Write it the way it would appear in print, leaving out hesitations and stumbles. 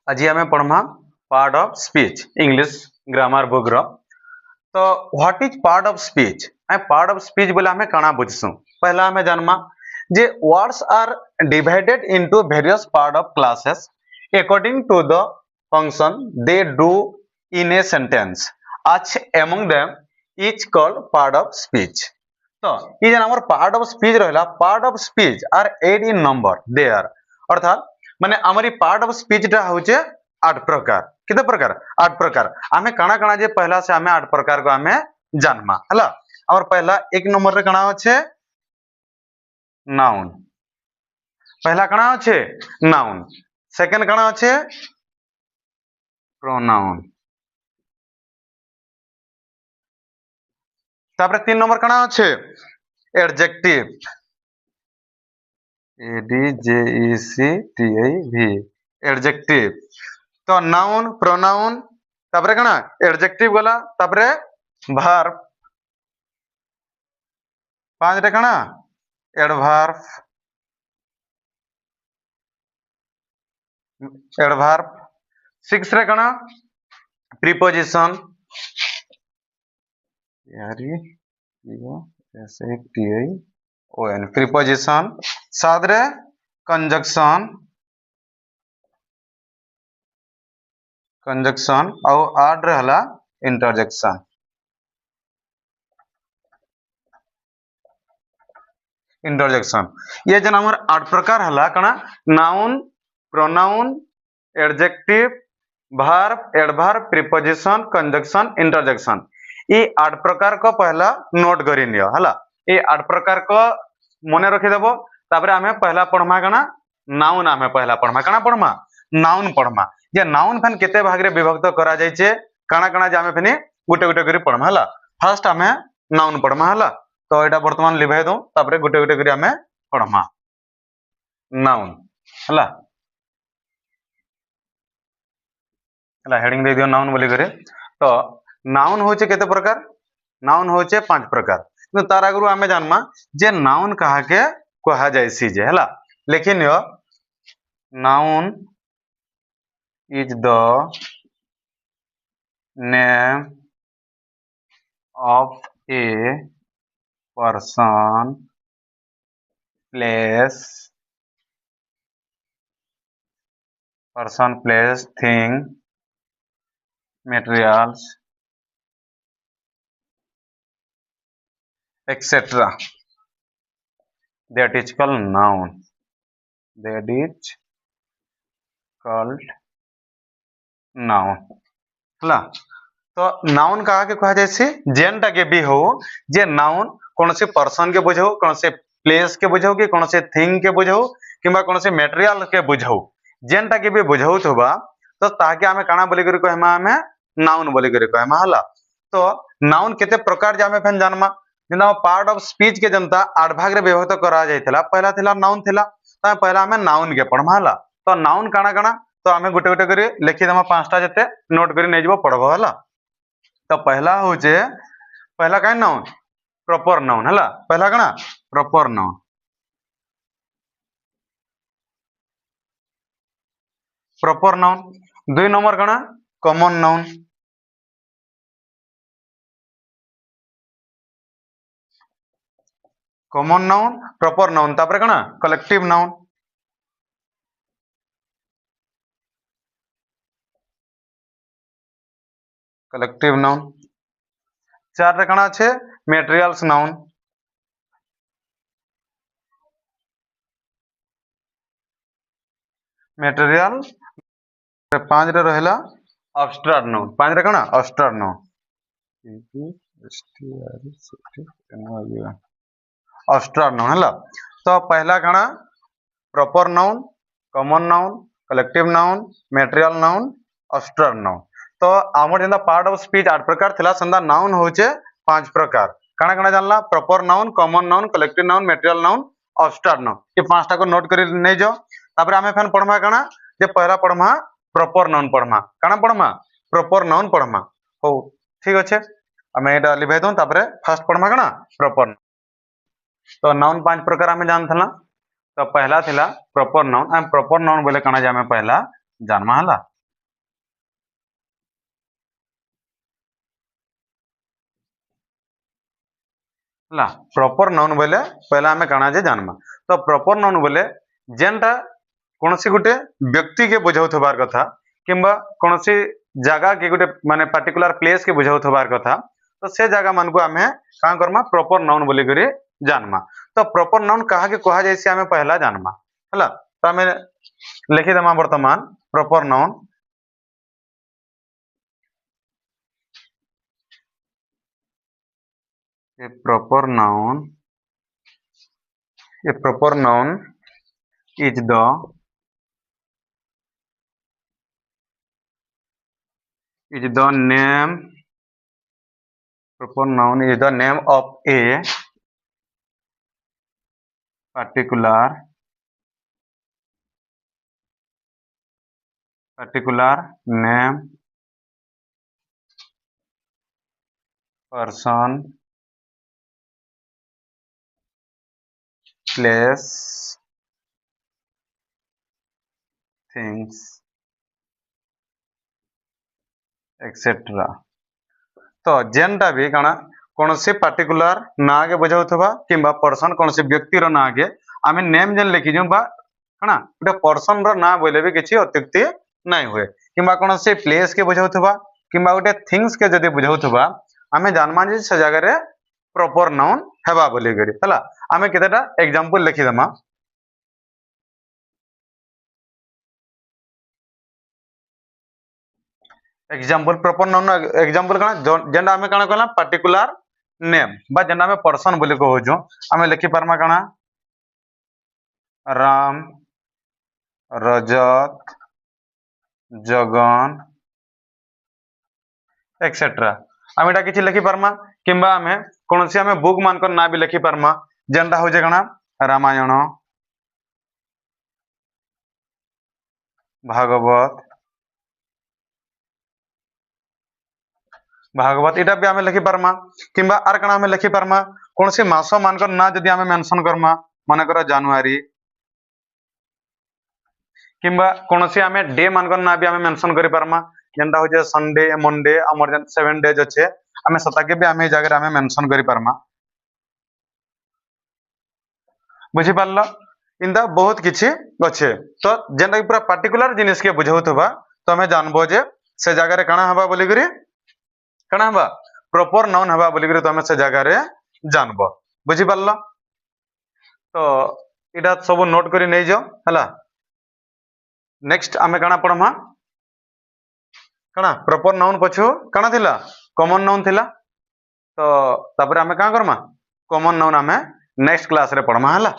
आज आम पढ़मा part of speech English grammar book रो। तो what is part of speech? Part of speech बोले हमें काना बुझसु। पहला हमें जानमा जे words are divided into various part of classes according to the function they do in a sentence आज among them is called part of speech. तो ये जन हमर पार्ट ऑफ स्पीच रहला, part of speech are 8 in number there, अर्थात माने हमारी part of speech टा होचे 8 प्रकार। किते प्रकार? 8 प्रकार। आमे काना काना जे पहला से आमे 8 प्रकार को आमे जानमा हला। और पहला एक नंबर रे काना होचे नाउन। पहला काना होचे नाउन। सेकंड काना होचे प्रोनाउन। तापरे 3 नंबर काना होचे एडजेक्टिव। Adjective adjective. तो नाउन प्रोनाउन तापरे काना एडजेक्टिव गला, तापरे वर्ब। 5 रे काना एडवर्ब। एडवर्ब 6 रे काना प्रीपोजिशन। यारी ऐसे टीआई ओएन प्रीपोजिशन। 7 रे कंजक्शन। कंजक्शन और 8 रे हला इंटरजेक्शन। इंटरजेक्शन ये जन हमर 8 प्रकार हला कना noun pronoun adjective verb adverb preposition conjunction interjection. ये 8 प्रकार को पहला नोट करि नियो हला। ये 8 प्रकार को मने रखि देबो। तापरे हमें पहला पढ़मा कना नाउन। हमें पहला पढ़मा कना पढ़मा नाउन पढ़मा। जे नाउन फन केते भाग रे विभक्त करा जाय छे काना काना जे हमें फनी गुटे गुटे करी पढ़मा हला। फर्स्ट हमें नाउन पढ़मा हला। तो एटा वर्तमान लिभाय दो, तापरे गुटे गुटे करी हमें पढ़मा नाउन हला। हला हेडिंग दे दियो नाउन बोली करे। तो नाउन होचे केते प्रकार? नाउन होचे 5 प्रकार। तो तार आगु हमें जानमा जे नाउन कहा के कहा जाय सी जे हला। लेकिन यो noun is the name of a person place thing materials etc. that is called noun. That is called noun हला। तो नाउन कहा के कहा जैसे जेनटा के भी हो जे नाउन कौन से पर्सन के बुझाऊ, कौन से प्लेस के बुझाऊ, कि कौन से थिंग के बुझाऊ, किंबा कौन से मटेरियल के बुझाऊ, जेनटा के भी बुझाऊ थोबा तो ताके हमें काना बोली करी कहमा हमें नाउन बोली करी कहमा हला। तो नाउन केते प्रकार जे हमें फन जानमा जेना पार्ट ऑफ स्पीच के जनता 8 भाग रे विभक्त करा जायथला। पहला थिला नाउन थिला, त पहला हमें नाउन के पढ़मा हला। तो नाउन काना काना तो हमें गुटे गुटे करी लिखि देमा 5टा जते नोट करी नै जबो पढ़बो हला। तो पहला होचे पहला काई नाउन प्रॉपर नाउन हला। पहला काना proper noun. Proper noun 2 number काना common noun. Common noun proper noun तापरे काना कलेक्टिव नाउन। कलेक्टिव नाउन 4 रे काना छे मटेरियल्स नाउन। मटेरियल 5 रे रहला एब्स्ट्रैक्ट नाउन। 5 रे काना एब्स्ट्रैक्ट नाउन। एब्स्ट्रैक्ट नाउन हला। तो पहला काना proper noun common noun collective noun material noun abstract noun. तो आमर जेंदा पार्ट ऑफ स्पीच 8 प्रकार थिला संदा नाउन होचे 5 प्रकार। काना काना जानला proper noun common noun collective noun material noun abstract noun. ये 5टा को नोट करी नै जो। तापरे हमें फन पढ़मा काना जे पहला पढ़मा प्रॉपर नाउन पढ़मा। काना पढ़मा प्रॉपर नाउन पढ़मा हो। ठीक अच्छे हमें एटा लिभाय दो। तापरे फर्स्ट पढ़मा काना प्रॉपर। तो नाउन 5 प्रकार हमें जानथला। तो पहला थिला प्रॉपर नाउन। प्रॉपर नाउन बोले काना जे हमें पहला जानमा हला। हला प्रॉपर नाउन बोले पहला हमें काना जे जानमा तो प्रॉपर नाउन बोले जेनटा कोनसी गुटे व्यक्ति के बुझाउथबार कथा किंबा कोनसी जगह के गुटे माने पर्टिकुलर प्लेस के बुझाउथबार कथा तो से जगह मान को हमें का करमा प्रॉपर नाउन बोली करी जानमा तो प्रॉपर नाउन कहा के कहा जैसे हमें पहला जानमा हला तो हमें लिखि दमा वर्तमान proper noun a proper noun a proper noun is the name proper noun is the name of a particular name person place things etc तो जेनटा भी काना कौन से पर्टिकुलर ना आगे बुझाउथबा किंबा पर्सन कौन से व्यक्ति रो ना आगे आमे नेम जेन लिखि जो बा काना गोटे पर्सन रो ना बोले भी किछि अत्युक्ति नहीं हुए किंबा कौन से प्लेस के बुझाउथबा किंबा गोटे थिंग्स के जदी बुझाउथबा आमे जानमा जे से जगह रे प्रॉपर नाउन हेबा बोली करी हला आमे केतेटा एग्जांपल लिखि दमा एग्जांपल प्रॉपर नाउन एग्जांपल काना जेंडा हमें काना कहला पर्टिकुलर नेम बा जेंडा हमें पर्सन बोली कहूजो हमें लिखि परमा काना राम रजत जगन एक्सेट्रा आम एटा किछि लिखि परमा किंबा हमें कोनसी हमें बुक मान को ना भी लिखि परमा जेंडा हो जे काना रामायण भागवत भागवत इटा भी हमें लिखि परमा किंबा आर कणा हमें लिखि परमा कोनसी मासो मान को ना जदी हमें मेंशन करमा माने करा जनवरी किंबा कोनसी हमें डे मान को ना भी हमें मेंशन करि परमा जेंटा हो जे संडे मंडे हमर 7 डेज अच्छे हमें सताके भी हमें जगह हमें मेंशन करि परमा बुझि पारलो इंदा बहुत किछि अच्छे तो जेंटा पूरा पर्टिकुलर जिनिस के बुझाउथबा तो हमें जानबो जे से जगह रे काना हबा बोली करी काना हबा प्रॉपर नाउन हबा बोली करी तो हमें से जगह रे जानबो बुझि पारलो तो इडा सब नोट करी नै जाओ हला नेक्स्ट आमे काना पढमा काना प्रॉपर नाउन पछु काना थिला कॉमन नाउन थिला तो तापर आमे का करमा कॉमन नाउन आमे नेक्स्ट क्लास रे पढमा हला।